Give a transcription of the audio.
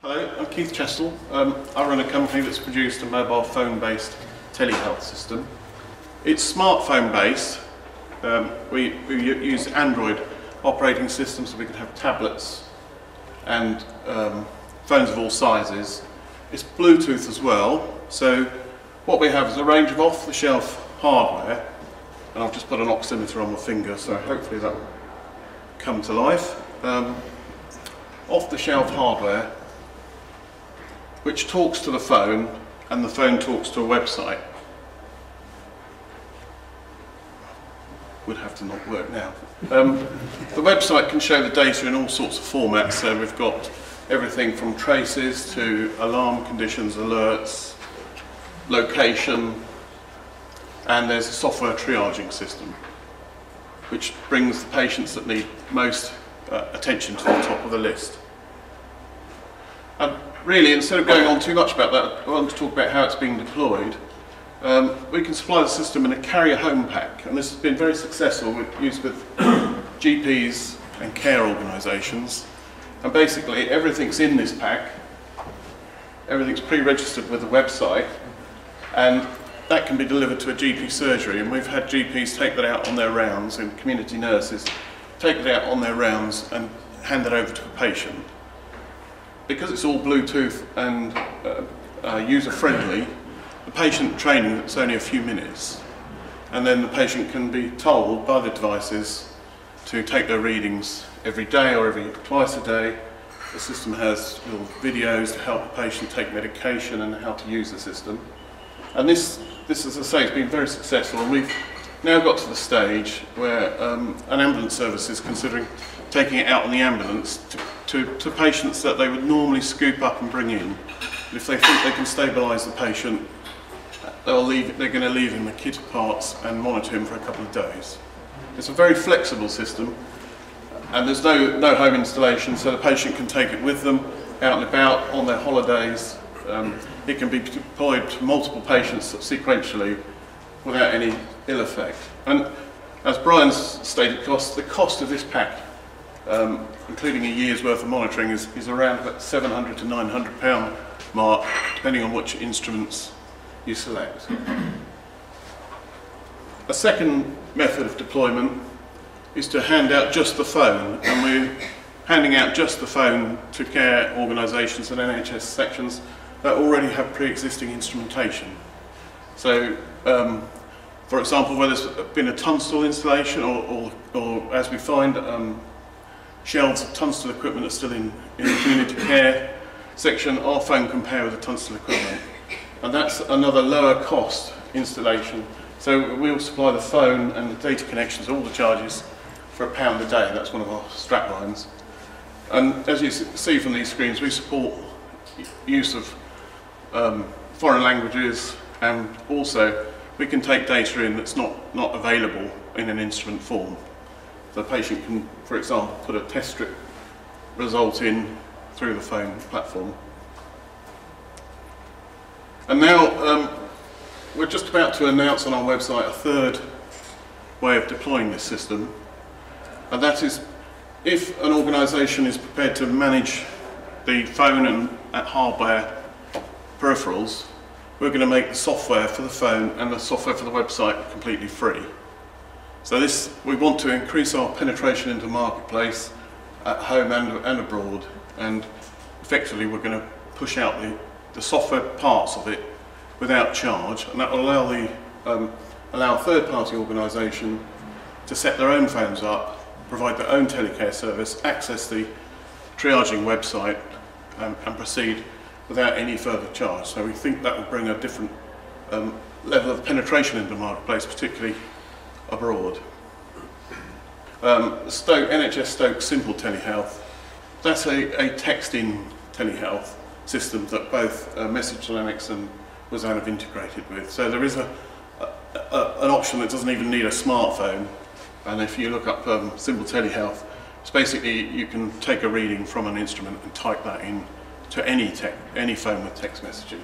Hello, I'm Keith Chessell. I run a company that's produced a mobile phone-based telehealth system. It's smartphone-based. We use Android operating systems, so we can have tablets and phones of all sizes. It's Bluetooth as well, so what we have is a range of off-the-shelf hardware, and I've just put an oximeter on my finger, so hopefully that will come to life. Off-the-shelf hardware which talks to the phone, and the phone talks to a website. Would have to not work now. The website can show the data in all sorts of formats, so we've got everything from traces to alarm conditions, alerts, location, and there's a software triaging system which brings the patients that need most attention to the top of the list. And really, instead of going on too much about that, I want to talk about how it's being deployed. We can supply the system in a carrier home pack, and this has been very successful. We've used with GPs and care organisations, and basically everything's in this pack. Everything's pre-registered with the website, and that can be delivered to a GP surgery, and we've had GPs take that out on their rounds, and community nurses take it out on their rounds and hand it over to a patient. Because it's all Bluetooth and user-friendly, the patient training is only a few minutes, and then the patient can be told by the devices to take their readings every day or twice a day. The system has little videos to help the patient take medication and how to use the system. And this, as I say, has been very successful, and we've now got to the stage where an ambulance service is considering taking it out on the ambulance to patients that they would normally scoop up and bring in. And if they think they can stabilise the patient, they're going to leave him with kitted parts and monitor him for a couple of days. It's a very flexible system, and there's no home installation, so the patient can take it with them out and about on their holidays. It can be deployed to multiple patients sequentially without any ill effect. And as Brian's stated, the cost of this pack, including a year's worth of monitoring, is around about £700 to £900 mark, depending on which instruments you select. A second method of deployment is to hand out just the phone, and we're handing out just the phone to care organisations and NHS sections that already have pre-existing instrumentation. So, for example, where there's been a tunstall installation, or as we find, shelves of tunstall equipment are still in the community care section, our phone can pair with the tunstall equipment. And that's another lower cost installation. So we'll supply the phone and the data connections, all the charges, for £1 a day. That's one of our strap lines. And as you see from these screens, we support use of foreign languages, and also we can take data in that's not available in an instrument form. The patient can, for example, put a test strip result in through the phone platform. And now we're just about to announce on our website a third way of deploying this system, and that is if an organisation is prepared to manage the phone and hardware peripherals, we're going to make the software for the phone and the software for the website completely free. So we want to increase our penetration into the marketplace at home and abroad, and effectively we're going to push out the software parts of it without charge, and that will allow a third-party organisation to set their own phones up, provide their own telecare service, access the triaging website, and proceed without any further charge. So we think that will bring a different level of penetration into the marketplace, particularly abroad. NHS Stoke Simple Telehealth, that's a text-in telehealth system that both Message Dynamics and Whzan have integrated with. So there is an option that doesn't even need a smartphone, and if you look up Simple Telehealth, it's basically you can take a reading from an instrument and type that in to any phone with text messaging.